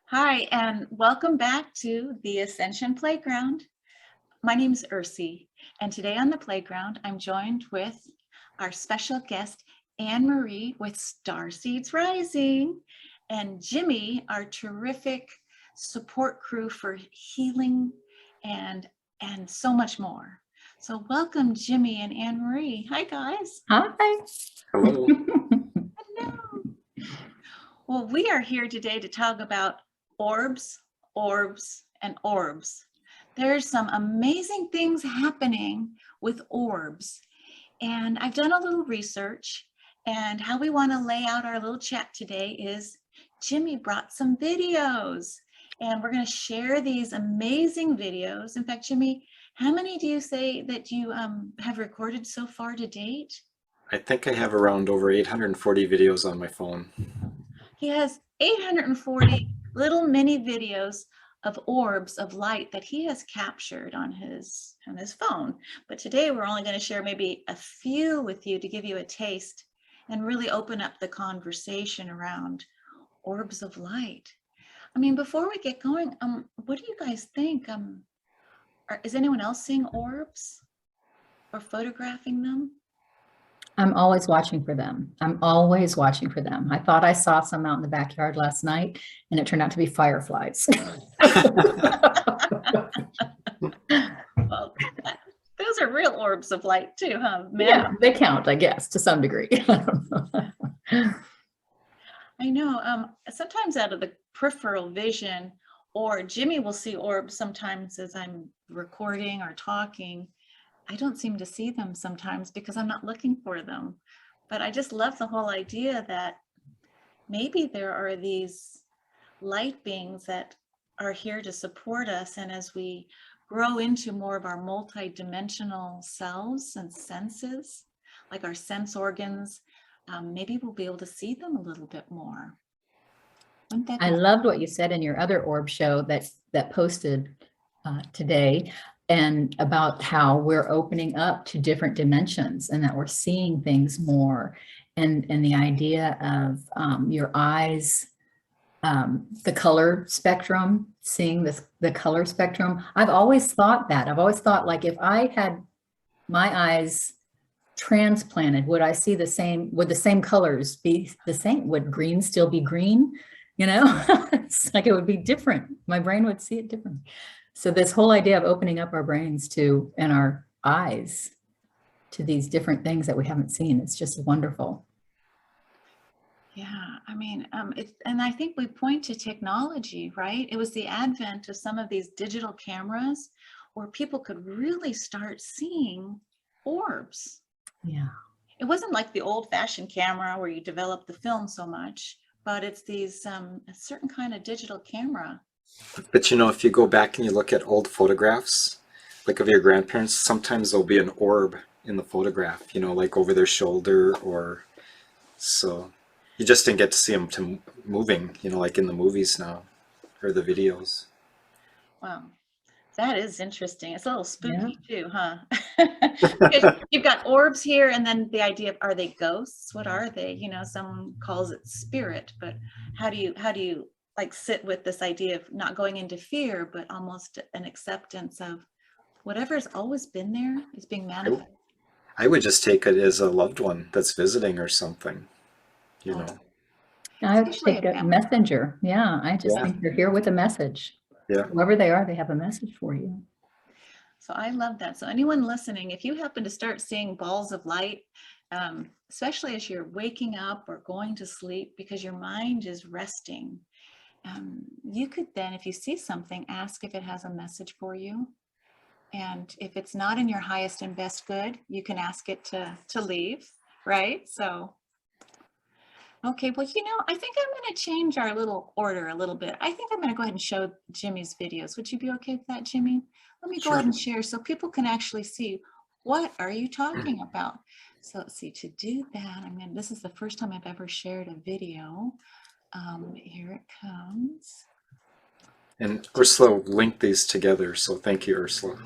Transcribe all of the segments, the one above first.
Hi, and welcome back to the Ascension Playground. My name is Ursie, and today on the playground, I'm joined with our special guest, Anne-Marie with Starseeds Rising, and Jimmy, our terrific support crew for healing and so much more. So welcome, Jimmy and Anne-Marie. Hi, guys. Hi. Hello. Hello. Well, we are here today to talk about orbs, and orbs. There's some amazing things happening with orbs. And I've done a little research, and how we want to lay out our little chat today is Jimmy brought some videos, and we're going to share these amazing videos. In fact, Jimmy, how many do you say that you have recorded so far to date? I think I have around over 840 videos on my phone. He has 840 little mini videos of orbs of light that he has captured on his phone. But today we're only going to share maybe a few with you to give you a taste and really open up the conversation around orbs of light. I mean, before we get going, what do you guys think? Is anyone else seeing orbs or photographing them? I'm always watching for them. I'm always watching for them. I thought I saw some out in the backyard last night, and it turned out to be fireflies. Well, those are real orbs of light too, huh? Yeah, they count, I guess, to some degree. I know. Sometimes out of the peripheral vision, or Jimmy will see orbs sometimes as I'm recording or talking. I don't seem to see them sometimes because I'm not looking for them. But I just love the whole idea that maybe there are these light beings that are here to support us. And as we grow into more of our multi-dimensional selves and senses, like our sense organs, maybe we'll be able to see them a little bit more. I loved what you said in your other orb show that posted today, and about how we're opening up to different dimensions and that we're seeing things more, and the idea of your eyes, the color spectrum, seeing the color spectrum. I've always thought that. I've always thought, like, if I had my eyes transplanted, would I see the same, would the same colors be the same? Would green still be green? You know, it's like it would be different. My brain would see it different. So this whole idea of opening up our brains to, and our eyes to these different things that we haven't seen, it's just wonderful. Yeah, I mean, and I think we point to technology, right? It was the advent of some of these digital cameras where people could really start seeing orbs. Yeah. It wasn't like the old-fashioned camera where you develop the film so much, but it's these a certain kind of digital camera. But you know, if you go back and you look at old photographs, like of your grandparents, sometimes there'll be an orb in the photograph, you know, like over their shoulder, or so you just didn't get to see them moving, you know, like in the movies now, or the videos. Wow, that is interesting. It's a little spooky too, huh? Yeah. You've got orbs here, and then the idea of, are they ghosts? What are they? You know, someone calls it spirit, but how do you like sit with this idea of not going into fear, but almost an acceptance of whatever's always been there is being manifested? I would just take it as a loved one that's visiting or something, you know. I would take a messenger. Yeah, I just think they're here with a message. Yeah. Whoever they are, they have a message for you. So I love that. So anyone listening, if you happen to start seeing balls of light, especially as you're waking up or going to sleep because your mind is resting, you could then, if you see something, ask if it has a message for you. And if it's not in your highest and best good, you can ask it to leave, right? So, okay, well, you know, I think I'm going to change our little order a little bit. I think I'm going to go ahead and show Jimmy's videos. Would you be okay with that, Jimmy? Let me go ahead and share so people can actually see, what are you talking about? So let's see, to do that, this is the first time I've ever shared a video. Here it comes. And Ursula linked these together, so thank you, Ursula.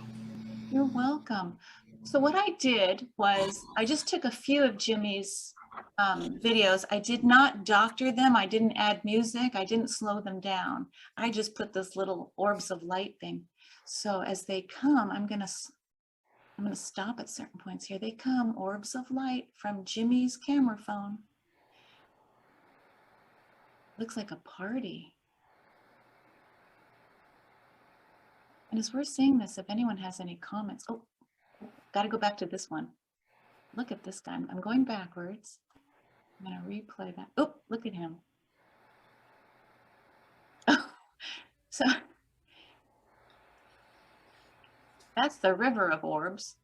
You're welcome. So what I did was I just took a few of Jimmy's videos. I did not doctor them. I didn't add music. I didn't slow them down. I just put this little orbs of light thing. So as they come, I'm gonna stop at certain points here. They come, orbs of light from Jimmy's camera phone. Looks like a party. And as we're seeing this, if anyone has any comments, oh, got to go back to this one. Look at this guy. I'm going backwards. I'm going to replay that. Oh, look at him. Oh, so that's the river of orbs.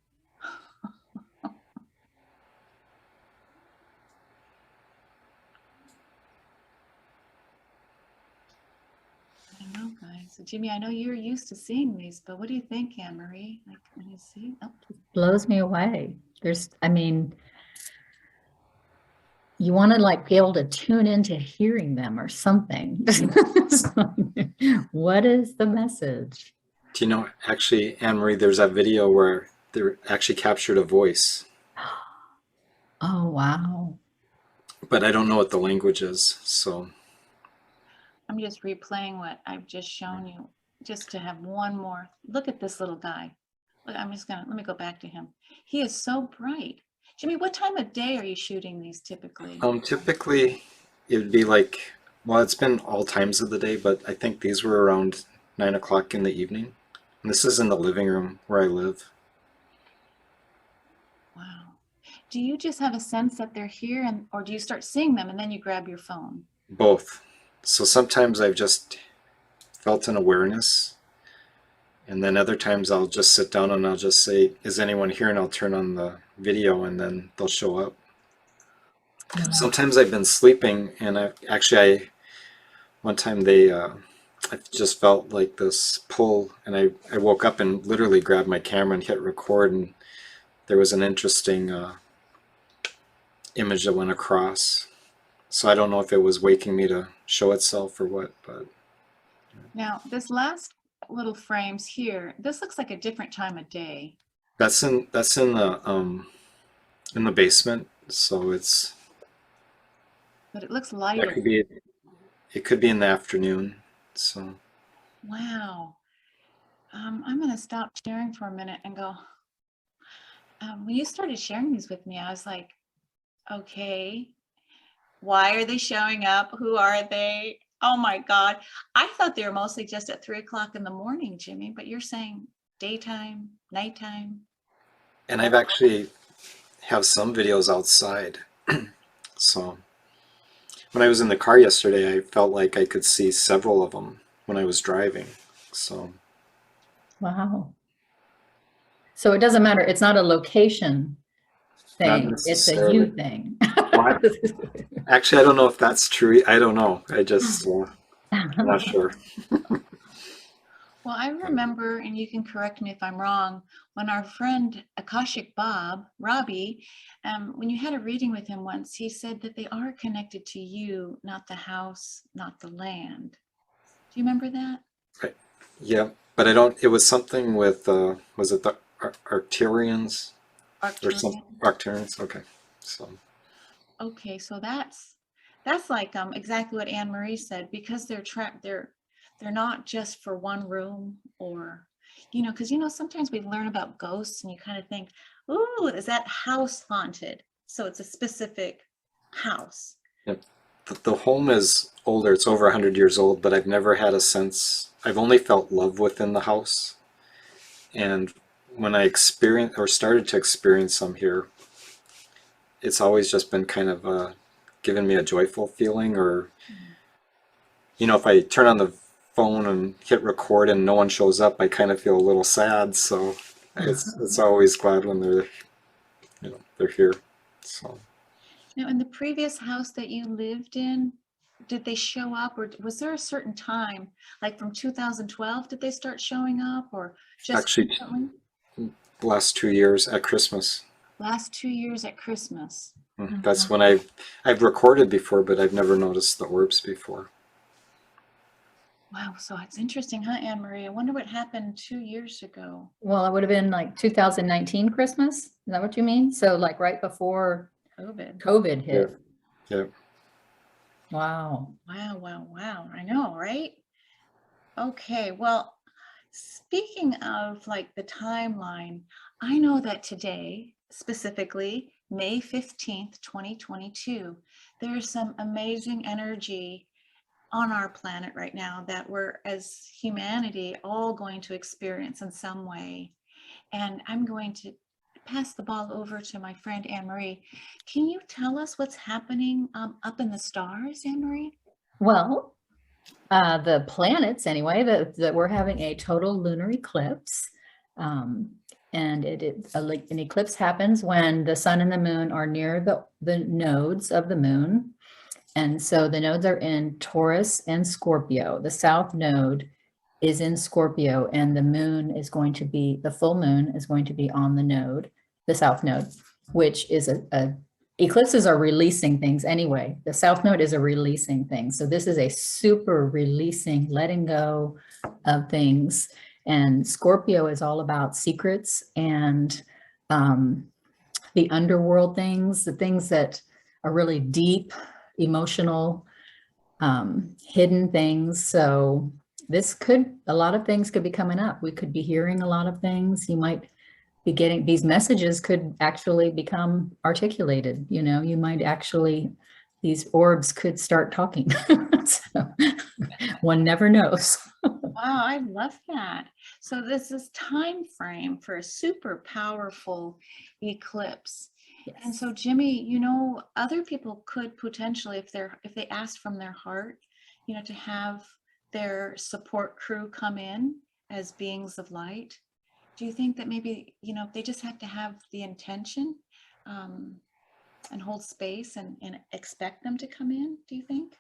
I know, guys. So Jimmy, I know you're used to seeing these, but what do you think, Anne-Marie? Like, when you see? Oh. Blows me away. I mean, you want to like be able to tune into hearing them or something. What is the message? Do you know, actually, Anne-Marie, there's that video where they actually captured a voice. Oh, wow. But I don't know what the language is, so. I'm just replaying what I've just shown you, just to have one more. Look at this little guy. Look, let me go back to him. He is so bright. Jimmy, what time of day are you shooting these typically? Typically it would be like, well, it's been all times of the day, but I think these were around 9 o'clock in the evening. And this is in the living room where I live. Wow. Do you just have a sense that they're here, or do you start seeing them and then you grab your phone? Both. So sometimes I've just felt an awareness, and then other times I'll just sit down and I'll just say, is anyone here? And I'll turn on the video and then they'll show up. Sometimes I've been sleeping and one time I just felt like this pull, and I woke up and literally grabbed my camera and hit record, and there was an interesting image that went across. So I don't know if it was waking me to show itself or what, but. Now, this last little frames here, this looks like a different time of day. That's in the basement, so it's. But it looks lighter. It could be in the afternoon, so. Wow. I'm going to stop sharing for a minute and go. When you started sharing these with me, I was like, okay, why are they showing up? Who are they? Oh my God. I thought they were mostly just at 3 o'clock in the morning, Jimmy, but you're saying daytime, nighttime. And I've actually have some videos outside. So when I was in the car yesterday, I felt like I could see several of them when I was driving. So. Wow. So it doesn't matter. It's not a location thing. It's a you thing. Actually, I don't know if that's true. I don't know. I'm not sure. Well, I remember, and you can correct me if I'm wrong, when our friend Akashic Robbie, when you had a reading with him once, he said that they are connected to you, not the house, not the land. Do you remember that? Right. Yeah, but I don't. It was something with was it the Arcturians? Or some Arcturians? Okay, so. Okay, so that's like exactly what Anne-Marie said, because they're not just for one room, or because sometimes we learn about ghosts and you kind of think, ooh, is that house haunted? So it's a specific house. Yep. The home is older. It's over 100 years old, but I've never had a sense. I've only felt love within the house, and when I started to experience some here, it's always just been kind of given me a joyful feeling, or if I turn on the phone and hit record and no one shows up, I kind of feel a little sad. So it's always glad when they're here. So. Now, in the previous house that you lived in, did they show up, or was there a certain time, like from 2012, did they start showing up, or just actually recently? Last 2 years at Christmas. Last 2 years at Christmas. That's when I've recorded before, but I've never noticed the orbs before. Wow, so it's interesting, huh, Anne Marie? I wonder what happened 2 years ago. Well, it would have been like 2019 Christmas. Is that what you mean? So like right before COVID Yeah. hit. Yeah. Wow. Wow, wow, wow. I know, right? Okay, well, speaking of like the timeline, I know that today, specifically May 15th, 2022, there's some amazing energy on our planet right now that we're, as humanity, all going to experience in some way. And I'm going to pass the ball over to my friend Anne Marie. Can you tell us what's happening up in the stars, Anne Marie? Well, the planets anyway, that we're having a total lunar eclipse. And an eclipse happens when the sun and the moon are near the nodes of the moon. And so the nodes are in Taurus and Scorpio. The south node is in Scorpio, and the moon is going to be, the full moon is going to be on the node, the south node, which is eclipses are releasing things anyway. The south node is a releasing thing. So this is a super releasing, letting go of things. And Scorpio is all about secrets and the underworld things, the things that are really deep, emotional, hidden things. So a lot of things could be coming up. We could be hearing a lot of things. You might be getting, these messages could actually become articulated. You might actually, these orbs could start talking. So, one never knows. Wow, I love that. So this is time frame for a super powerful eclipse. And so Jimmy, other people could potentially, if they asked from their heart, to have their support crew come in as beings of light. Do you think that maybe, they just have to have the intention and hold space and expect them to come in, do you think?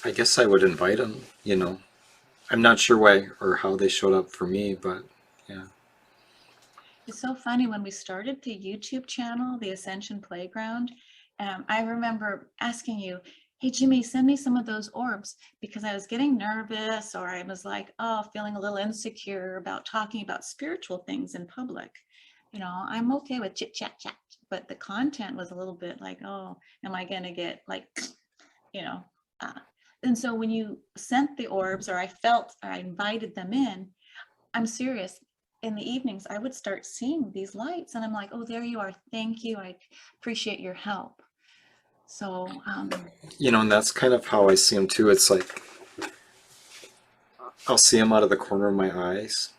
I guess I would invite them, I'm not sure why or how they showed up for me, but yeah. It's so funny when we started the YouTube channel, the Ascension Playground. I remember asking you, hey, Jimmy, send me some of those orbs, because I was getting nervous, or I was like, feeling a little insecure about talking about spiritual things in public. I'm okay with chit chat, but the content was a little bit like, oh, am I going to get like, and so when you sent the orbs, or I invited them in, I'm serious. In the evenings, I would start seeing these lights, and I'm like, oh, there you are. Thank you. I appreciate your help. So, and that's kind of how I see them too. It's like, I'll see them out of the corner of my eyes.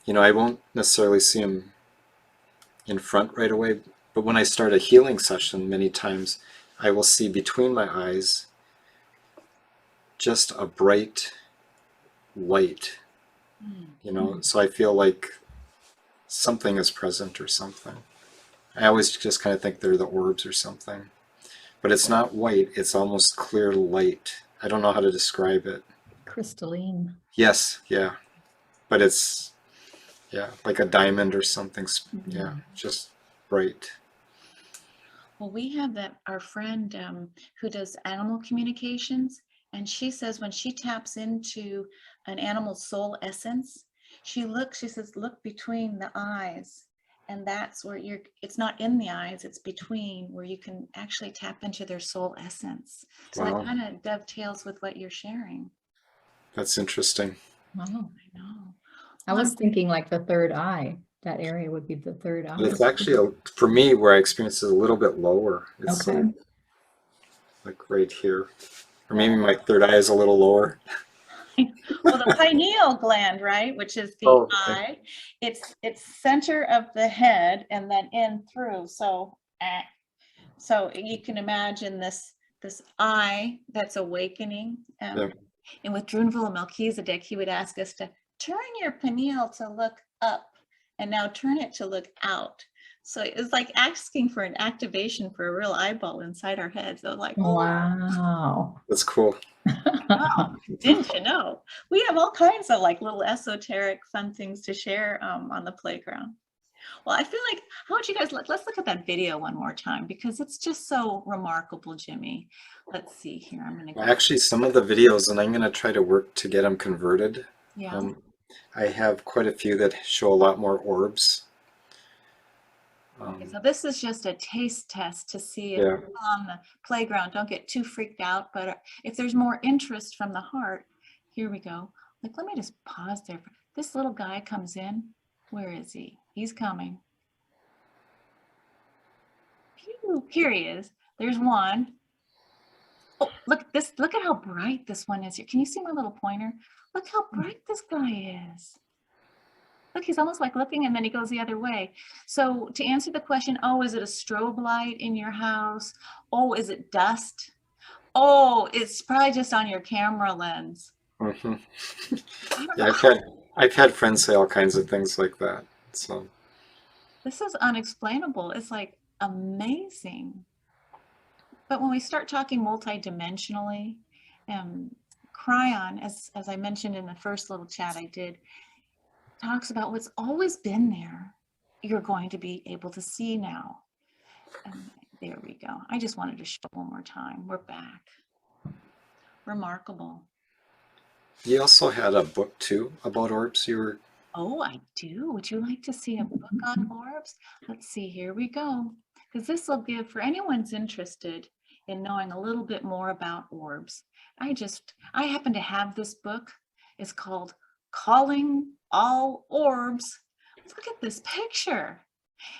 I won't necessarily see them in front right away, but when I start a healing session, many times I will see between my eyes just a bright light, so I feel like something is present or something. I always just kind of think they're the orbs or something, but it's not white, it's almost clear light. I don't know how to describe it. Crystalline. Yes, yeah, but it's, like a diamond or something. Yeah, just bright. well, we have our friend who does animal communications, and she says when she taps into an animal's soul essence, she says, look between the eyes, and that's where it's not in the eyes, it's between, where you can actually tap into their soul essence. So Wow. that kind of dovetails with what you're sharing. That's interesting. Wow. I know. I was thinking like the third eye. That area would be the third eye. But it's actually, for me, where I experience it a little bit lower. It's okay. like right here. Or maybe my third eye is a little lower. Well, the pineal gland, right, which is the eye, it's center of the head and then in through. So you can imagine this eye that's awakening. And with Drunville and Melchizedek, he would ask us to turn your pineal to look up, and now turn it to look out. So it's like asking for an activation for a real eyeball inside our heads. So like, wow, that's cool. Wow, didn't you know? We have all kinds of like little esoteric fun things to share on the playground. Well, I feel like, how would you guys, let's look at that video one more time because it's just so remarkable, Jimmy. Let's see here. I'm going to go. Actually, some of the videos, and I'm going to try to work to get them converted. Yeah. I have quite a few that show a lot more orbs. Okay, so this is just a taste test to see if Yeah. people on the playground don't get too freaked out, but if there's more interest from the heart, here we go. Like, let me just pause there. This little guy comes in. Where is he? He's coming. Phew, here he is. There's one. Oh, look at this. Look at how bright this one is here. Can you see my little pointer? Look how bright this guy is. Look, he's almost like looking and then he goes the other way. So to answer the question, oh, is it a strobe light in your house? Oh, is it dust? Oh, it's probably just on your camera lens. Mm-hmm. I don't Yeah, know. I've had friends say all kinds of things like that. So This is unexplainable. It's like amazing. But when we start talking multidimensionally, Cryon, as I mentioned in the first little chat I did, talks about what's always been there, you're going to be able to see now. And there we go. I just wanted to show one more time. We're back. Remarkable. you also had a book too about orbs. You were Oh, I do. Would you like to see a book on orbs? Let's see, here we go. Because this will give, for anyone's interested in knowing a little bit more about orbs. I happen to have this book. It's called Calling All Orbs. Look at this picture.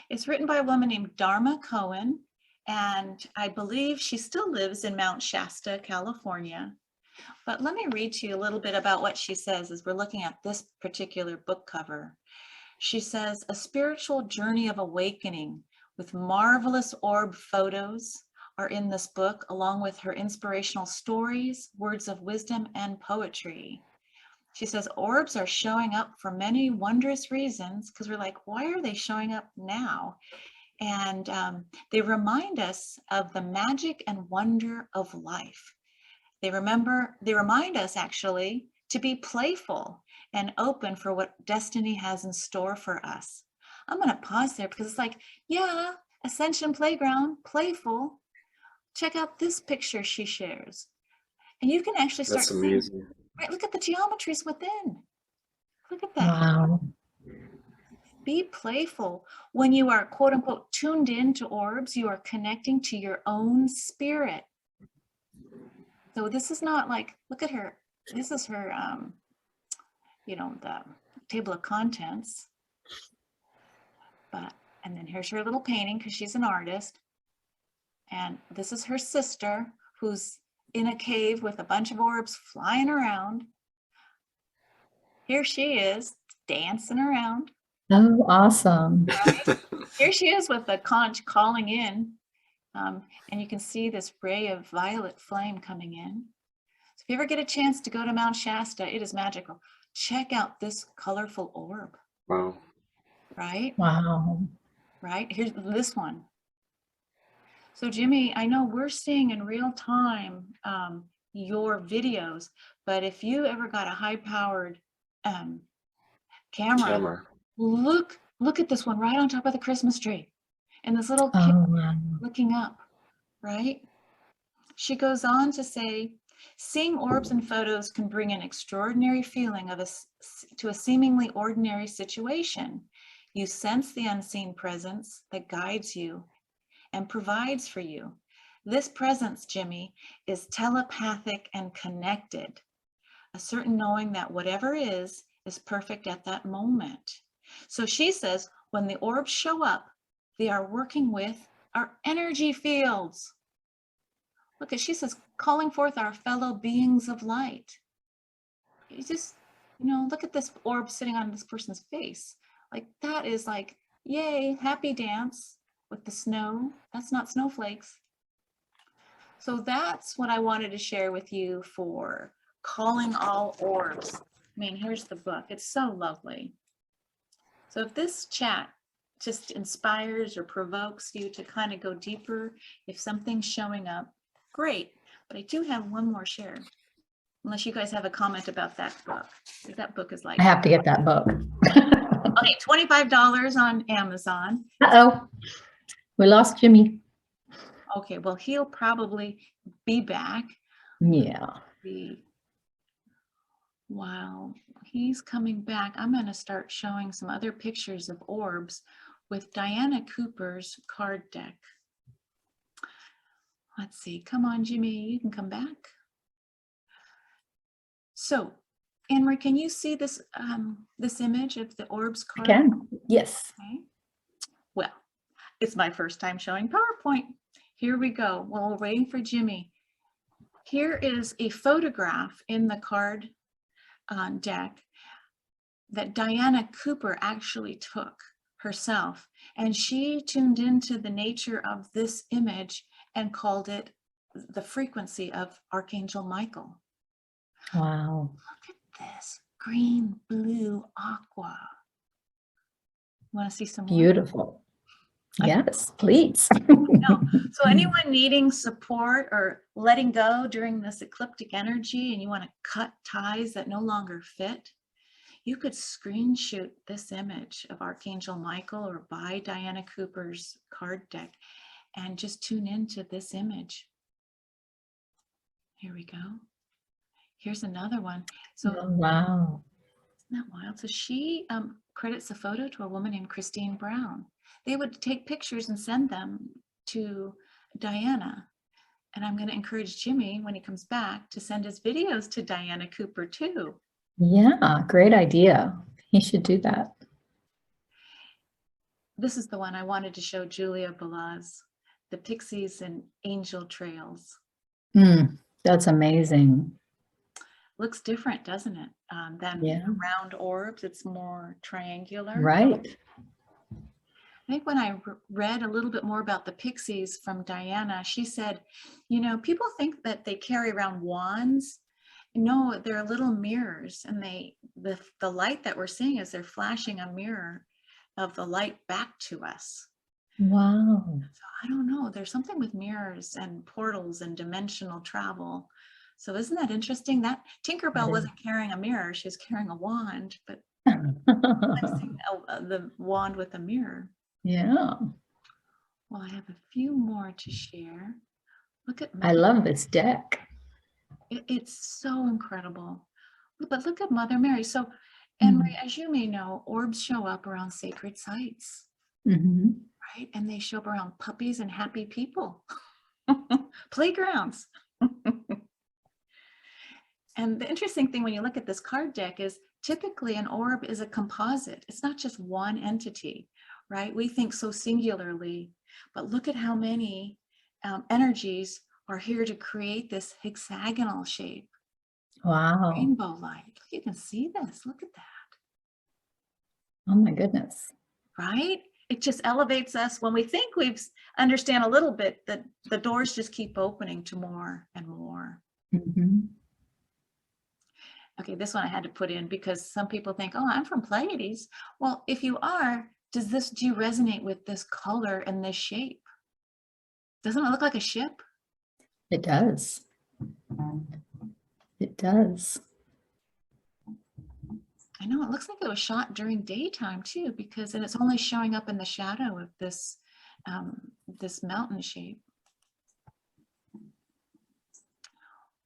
It's written by a woman named Dharma Cohen, and I believe she still lives in Mount Shasta, California. But let me read to you a little bit about what she says as we're looking at this particular book cover. She says, a spiritual journey of awakening with marvelous orb photos are in this book, along with her inspirational stories, words of wisdom, and poetry. She says, orbs are showing up for many wondrous reasons, because we're like, why are they showing up now? And they remind us of the magic and wonder of life. They remind us actually to be playful and open for what destiny has in store for us. I'm going to pause there because it's like, yeah, Ascension Playground, playful. Check out this picture she shares. And you can actually start that's seeing, amazing. right, look at the geometries within. Look at that. Wow. Be playful. When you are, quote unquote, tuned in to orbs, you are connecting to your own spirit. So this is not like, look at her. This is her, you know, the table of contents. And then here's her little painting because she's an artist. And this is her sister who's in a cave with a bunch of orbs flying around. Here she is dancing around. Oh, awesome. Right? Here she is with the conch calling in. And you can see this ray of violet flame coming in. So if you ever get a chance to go to Mount Shasta, it is magical. Check out this colorful orb. Wow. Right? Wow. Right? Here's this one. So Jimmy, I know we're seeing in real time your videos, but if you ever got a high-powered camera, look at this one right on top of the Christmas tree. And this little kid looking up, right? She goes on to say, seeing orbs and photos can bring an extraordinary feeling to a seemingly ordinary situation. You sense the unseen presence that guides you and provides for you. This presence, Jimmy, is telepathic and connected. A certain knowing that whatever is perfect at that moment. So she says, when the orbs show up, they are working with our energy fields. Look, she says, calling forth our fellow beings of light. You just, you know, look at this orb sitting on this person's face. Like that is like, yay, happy dance with the snow. That's not snowflakes. So that's what I wanted to share with you for Calling All Orbs. I mean, here's the book. It's so lovely. So if this chat just inspires or provokes you to kind of go deeper, if something's showing up, great. But I do have one more share. Unless you guys have a comment about that book. That book is like, I have to get that book. Okay, $25 on Amazon. Uh-oh, we lost Jimmy. Okay, well, he'll probably be back. Yeah. While he's coming back, I'm going to start showing some other pictures of orbs with Diana Cooper's card deck. Let's see. Come on, Jimmy, you can come back. So, Anne-Marie, can you see this this image of the Orbs I card? can. Yes. Okay. Well, it's my first time showing PowerPoint. Here we go. While we're waiting for Jimmy, here is a photograph in the card deck that Diana Cooper actually took herself, and she tuned into the nature of this image and called it the frequency of Archangel Michael. Wow. Look at this green, blue, aqua. Want to see some more? Beautiful. Yes, please. So anyone needing support or letting go during this ecliptic energy and you want to cut ties that no longer fit, you could screenshot this image of Archangel Michael or buy Diana Cooper's card deck and just tune into this image. Here we go. Here's another one. So Oh, wow. isn't that wild? So she credits the photo to a woman named Christine Brown. They would take pictures and send them to Diana. And I'm going to encourage Jimmy, when he comes back, to send his videos to Diana Cooper too. Yeah, great idea. He should do that. This is the one I wanted to show Julia Balaz, the Pixies and Angel Trails. That's amazing. Looks different, doesn't it? Than Yeah. round orbs. It's more triangular. Right. I think when I read a little bit more about the Pixies from Diana, she said, you know, people think that they carry around wands. No, they're little mirrors, and the light that we're seeing is they're flashing a mirror of the light back to us. Wow. So I don't know, there's something with mirrors and portals and dimensional travel. So isn't that interesting? That Tinkerbell wasn't carrying a mirror, she was carrying a wand, but I'm seeing the wand with a mirror. Yeah. Well, I have a few more to share. Look at I love this deck. It's so incredible. But look at Mother Mary. So, Anne-Marie, as you may know, orbs show up around sacred sites, right? And they show up around puppies and happy people, playgrounds. And the interesting thing when you look at this card deck is typically an orb is a composite. It's not just one entity, right? We think so singularly, but look at how many energies are here to create this hexagonal shape. Wow. Rainbow light. You can see this. Look at that. Oh my goodness. Right? It just elevates us. When we think we understand a little bit, that the doors just keep opening to more and more. Okay, this one I had to put in because some people think, oh, I'm from Pleiades. Well, if you are, do you resonate with this color and this shape? Doesn't it look like a ship? It does. It does. I know, it looks like it was shot during daytime too, because it's only showing up in the shadow of this this mountain shape.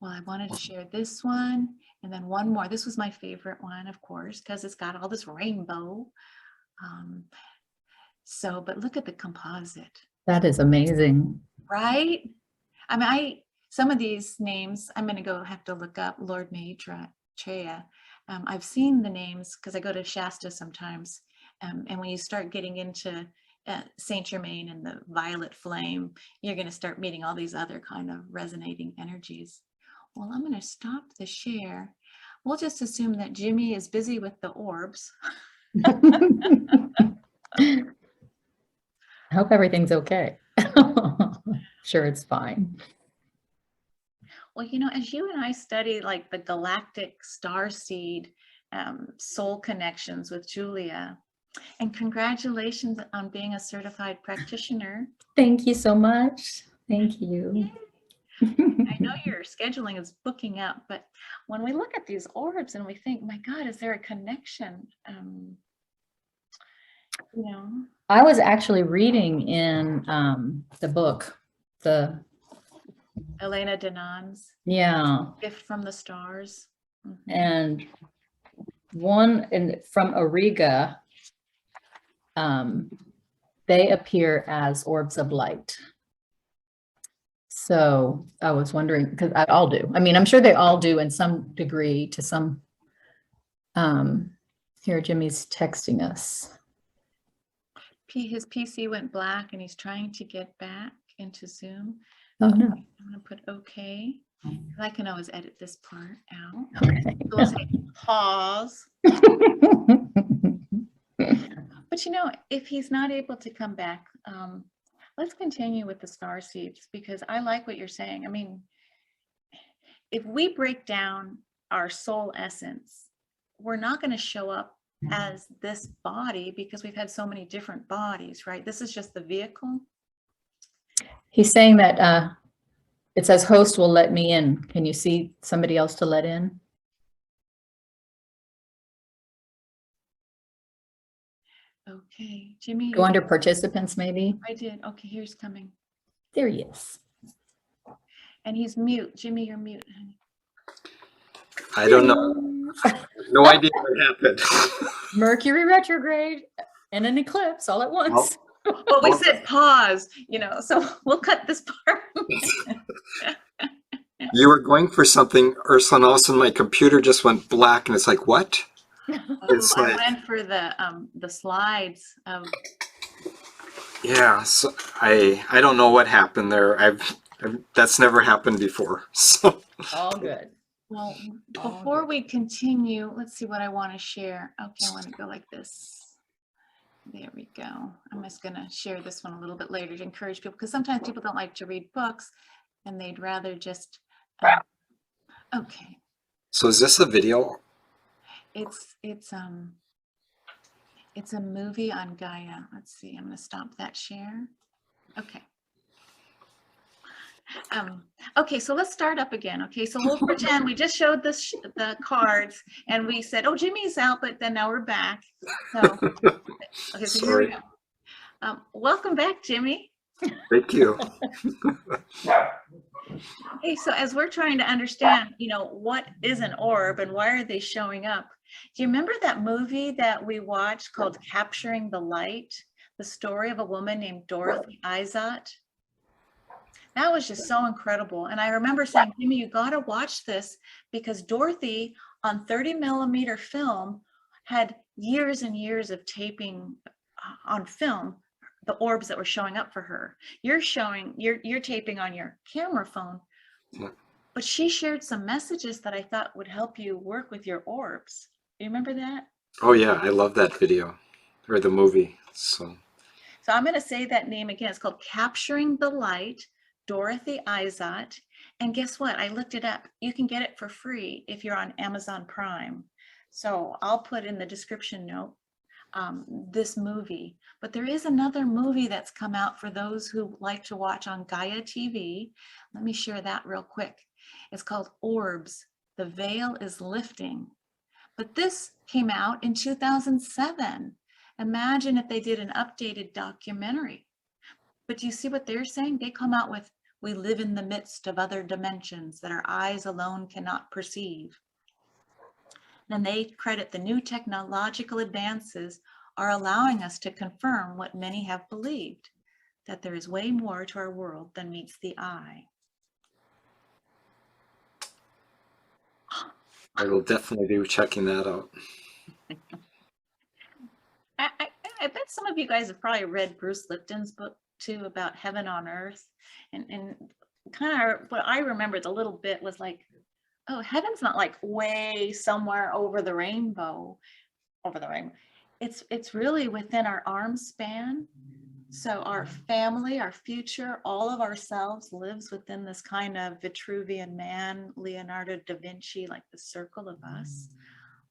Well, I wanted to share this one and then one more. This was my favorite one, of course, because it's got all this rainbow. But look at the composite. That is amazing. Right? I mean, some of these names, I'm going to have to look up Lord Maitreya. I've seen the names because I go to Shasta sometimes. And when you start getting into Saint Germain and the violet flame, you're going to start meeting all these other kind of resonating energies. Well, I'm going to stop the share. We'll just assume that Jimmy is busy with the orbs. I hope everything's okay. Sure, it's fine. Well, you know, as you and I study like the galactic starseed soul connections with Julia, and congratulations on being a certified practitioner. Thank you so much. Thank you. I know your scheduling is booking up, but when we look at these orbs and we think, my God, is there a connection You know, I was actually reading in the book, Elena Danan's yeah, Gift from the Stars. Mhm. and from Auriga, they appear as orbs of light. So I was wondering, because I all do. I mean, I'm sure they all do in some degree to some. Here, Jimmy's texting us. His PC went black and he's trying to get back into Zoom. Oh, no. I'm going to put OK. 'Cause I can always edit this part out. Okay. So we'll say pause. But you know, if he's not able to come back, let's continue with the star seeds, because I like what you're saying. I mean, if we break down our soul essence, we're not going to show up as this body because we've had so many different bodies, right? This is just the vehicle. He's saying that it says host will let me in. Can you see somebody else to let in? Okay, Jimmy. Go under participants, maybe. I did. Okay, here's coming. There he is. And he's mute. Jimmy, you're mute. I don't know. No idea what happened. Mercury retrograde and an eclipse all at once. Well, we said pause, you know, so we'll cut this part. You were going for something, Ursula, and all of a sudden my computer just went black, and it's like, what? It's I like, went for the slides of. yeah. So I don't know what happened there. That's never happened before. So All good. Well, All before good. we continue, let's see what I want to share. Okay, I want to go like this. There we go. I'm just going to share this one a little bit later to encourage people, because sometimes people don't like to read books and they'd rather just. Okay, so is this a video? it's a movie on Gaia. Let's see. I'm going to stop that share. Okay. Okay, so let's start up again. Okay, so we'll pretend we just showed the cards and we said, oh, Jimmy's out, but then now we're back. So, okay, so here we go. Welcome back, Jimmy. Thank you. Hey, so as we're trying to understand, you know, what is an orb and why are they showing up? Do you remember that movie that we watched called Capturing the Light? The story of a woman named Dorothy Izot? That was just so incredible. And I remember saying, Jimmy, you got to watch this, because Dorothy on 30mm film had years and years of taping on film, the orbs that were showing up for her. You're taping on your camera phone, but she shared some messages that I thought would help you work with your orbs. Do you remember that? Oh yeah, I love that video or the movie. So I'm going to say that name again. It's called Capturing the Light, Dorothy Izot. And guess what? I looked it up. You can get it for free if you're on Amazon Prime. So I'll put in the description note this movie. But there is another movie that's come out for those who like to watch on Gaia TV. Let me share that real quick. It's called Orbs. The Veil is Lifting. But this came out in 2007. Imagine if they did an updated documentary. But do you see what they're saying? They come out with, we live in the midst of other dimensions that our eyes alone cannot perceive. Then they credit the new technological advances are allowing us to confirm what many have believed, that there is way more to our world than meets the eye. I will definitely be checking that out. I bet some of you guys have probably read Bruce Lipton's book too about heaven on earth, and kind of what I remembered a little bit was like, oh, heaven's not like way somewhere over the rainbow. It's really within our arm span. So our family, our future, all of ourselves lives within this kind of Vitruvian man, Leonardo da Vinci, like the circle of us.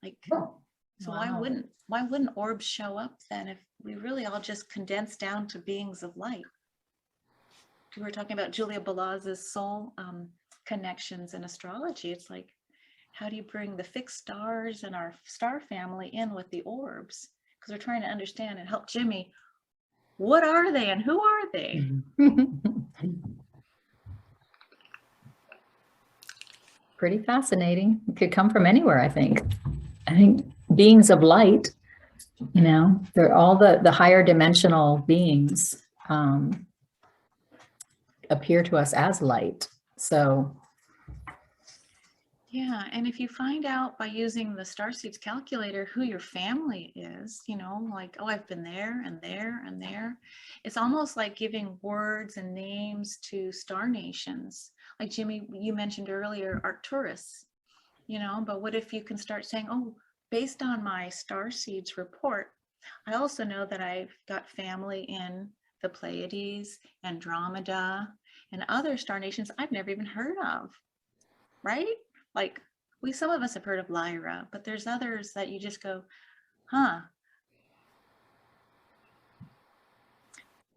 Like, so Wow. why wouldn't orbs show up then if we really all just condense down to beings of light? We were talking about Julia Balaz's soul connections in astrology. It's like, how do you bring the fixed stars and our star family in with the orbs? because we're trying to understand and help Jimmy. What are they and who are they? Pretty fascinating. It could come from anywhere, I think. I think beings of light, you know, they're all the higher dimensional beings appear to us as light. So Yeah, and if you find out by using the Starseeds calculator who your family is, you know, like, oh, I've been there and there and there. It's almost like giving words and names to star nations. Like Jimmy, you mentioned earlier, Arcturus, you know, but what if you can start saying, oh, based on my Starseeds report, I also know that I've got family in the Pleiades, Andromeda, and other star nations I've never even heard of, right? Like some of us have heard of Lyra, but there's others that you just go, huh.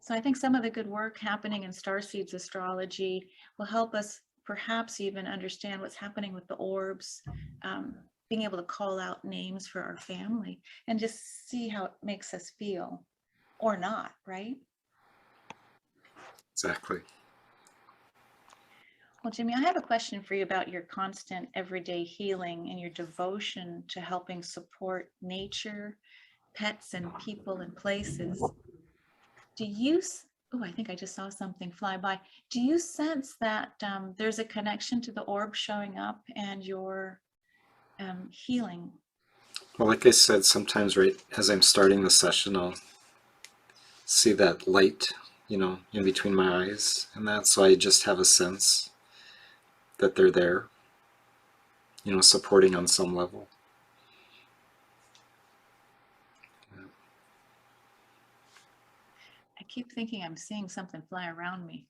So I think some of the good work happening in Starseeds astrology will help us perhaps even understand what's happening with the orbs, being able to call out names for our family and just see how it makes us feel or not, right? Exactly. Well, Jimmy, I have a question for you about your constant everyday healing and your devotion to helping support nature, pets, and people and places. Do you, oh, I think I just saw something fly by. Do you sense that there's a connection to the orb showing up and your healing? Well, like I said, sometimes right as I'm starting the session, I'll see that light, you know, in between my eyes and that. So I just have a sense that they're there, you know, supporting on some level. I keep thinking I'm seeing something fly around me.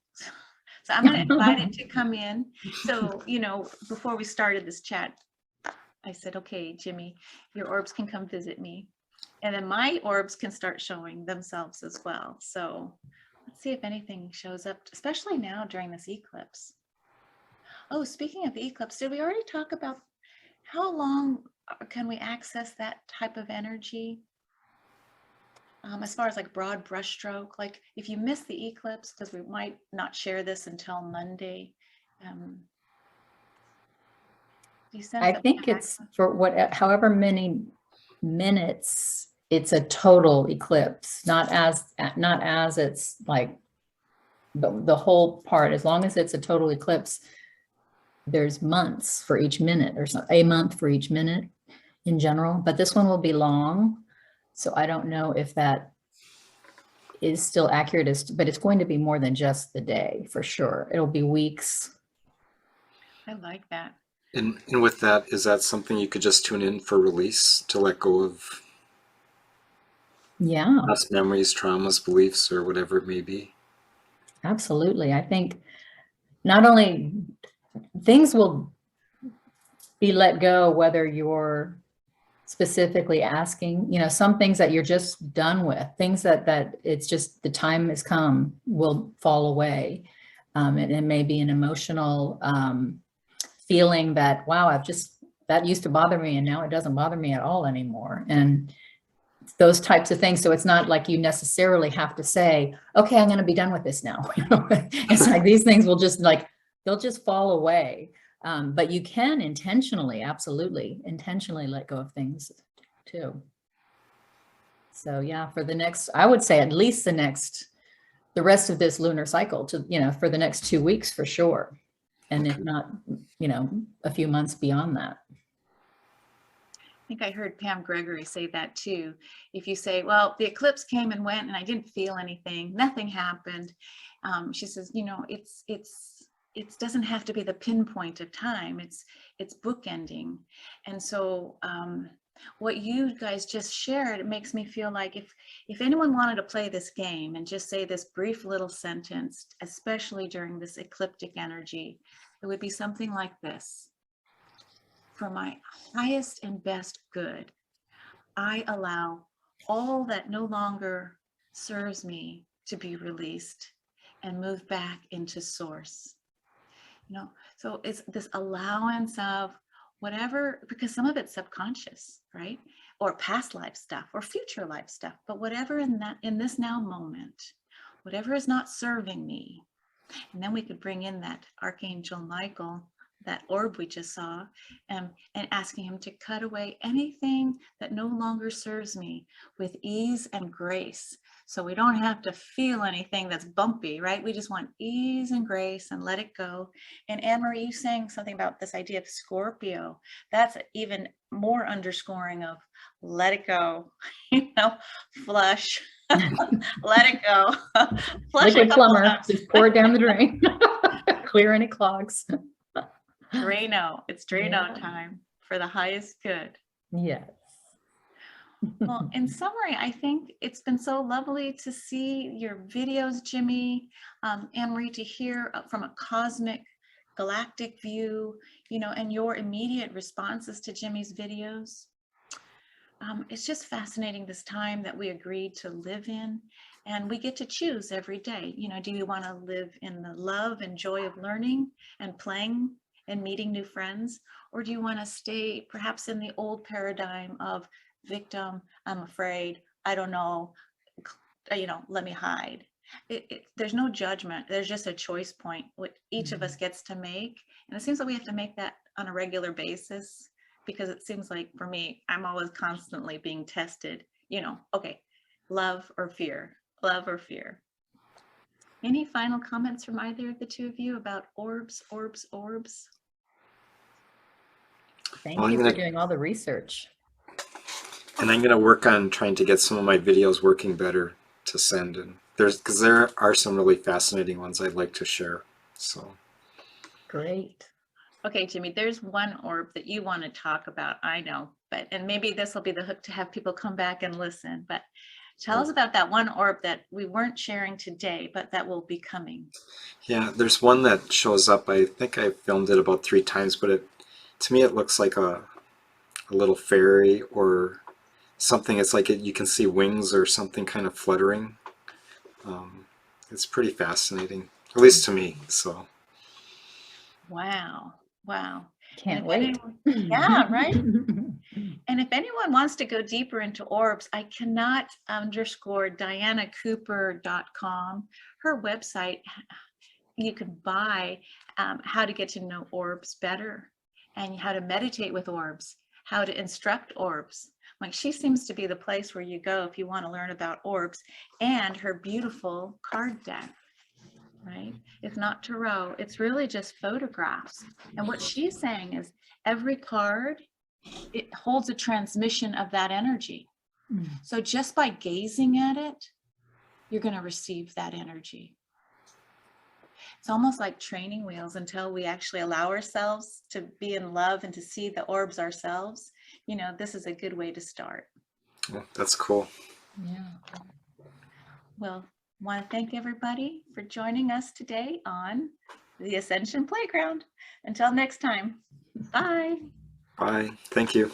So I'm going to invite it to come in. So, you know, before we started this chat, I said, okay, Jimmy, your orbs can come visit me. And then my orbs can start showing themselves as well. So let's see if anything shows up, especially now during this eclipse. Oh, speaking of the eclipse, did we already talk about how long can we access that type of energy? As far as like broad brushstroke, like if you miss the eclipse, because we might not share this until Monday. Do you sense I that think it's for however many minutes, it's a total eclipse, not as it's like the whole part. As long as it's a total eclipse, there's months for each minute, or a month for each minute in general, but this one will be long. So I don't know if that is still accurate, but it's going to be more than just the day for sure. It'll be weeks. I like that. And with that, is that something you could just tune in for release to let go of? Yeah. Past memories, traumas, beliefs, or whatever it may be. Absolutely. I think not only things will be let go, whether you're specifically asking, you know, some things that you're just done with, things that it's just the time has come will fall away. And it may be an emotional feeling that, wow, that used to bother me and now it doesn't bother me at all anymore. And those types of things. So it's not like you necessarily have to say, okay, I'm going to be done with this now. It's like these things will just they'll just fall away. But you can absolutely intentionally let go of things too. So yeah, for the next, I would say at least the rest of this lunar cycle to, you know, for the next 2 weeks for sure. And if not, you know, a few months beyond that. I think I heard Pam Gregory say that too. If you say, well, the eclipse came and went and I didn't feel anything, nothing happened. She says, you know, it doesn't have to be the pinpoint of time. It's bookending. And so what you guys just shared, it makes me feel like if anyone wanted to play this game and just say this brief little sentence, especially during this ecliptic energy, it would be something like this. For my highest and best good, I allow all that no longer serves me to be released and move back into source. You know, so it's this allowance of whatever, because some of it's subconscious, right? Or past life stuff or future life stuff, but whatever in this now moment, whatever is not serving me. And then we could bring in that Archangel Michael, that orb we just saw, and asking him to cut away anything that no longer serves me with ease and grace. So we don't have to feel anything that's bumpy, right? We just want ease and grace and let it go. And Anne-Marie, you saying something about this idea of Scorpio. That's even more underscoring of let it go, flush, let it go. Flush Liquid plumber, just pour it down the drain. Clear any clogs. Drano. It's Drano Yeah. time for the highest good. Yes. Well, in summary, I think it's been so lovely to see your videos, Jimmy, Anne-Marie, to hear from a cosmic, galactic view, and your immediate responses to Jimmy's videos. It's just fascinating this time that we agreed to live in, and we get to choose every day. Do you want to live in the love and joy of learning and playing and meeting new friends, or do you want to stay perhaps in the old paradigm of victim, I'm afraid, I don't know, let me hide. There's no judgment. There's just a choice point what each of us gets to make, and it seems like we have to make that on a regular basis, because it seems like for me, I'm always constantly being tested, okay, love or fear. Any final comments from either of the two of you about orbs? Thank Well, you I'm for gonna- doing all the research. And I'm going to work on trying to get some of my videos working better to send. And because there are some really fascinating ones I'd like to share. So. Great. Okay, Jimmy, there's one orb that you want to talk about, I know, and maybe this will be the hook to have people come back and listen, but tell us about that one orb that we weren't sharing today, but that will be coming. Yeah, there's one that shows up. I think I filmed it about 3 times, but to me it looks like a little fairy or something. It's like you can see wings or something kind of fluttering. It's pretty fascinating, at least to me. So. Wow. Can't wait. Yeah, right? And if anyone wants to go deeper into orbs, I cannot underscore DianaCooper.com. Her website, you can buy how to get to know orbs better and how to meditate with orbs, how to instruct orbs. Like, she seems to be the place where you go if you want to learn about orbs, and her beautiful card deck, right? It's not tarot, it's really just photographs. And what she's saying is every card, it holds a transmission of that energy. So just by gazing at it, you're going to receive that energy. It's almost like training wheels until we actually allow ourselves to be in love and to see the orbs ourselves. This is a good way to start. Well, that's cool. Yeah. Well, I want to thank everybody for joining us today on the Ascension Playground. Until next time, bye. Bye. Thank you.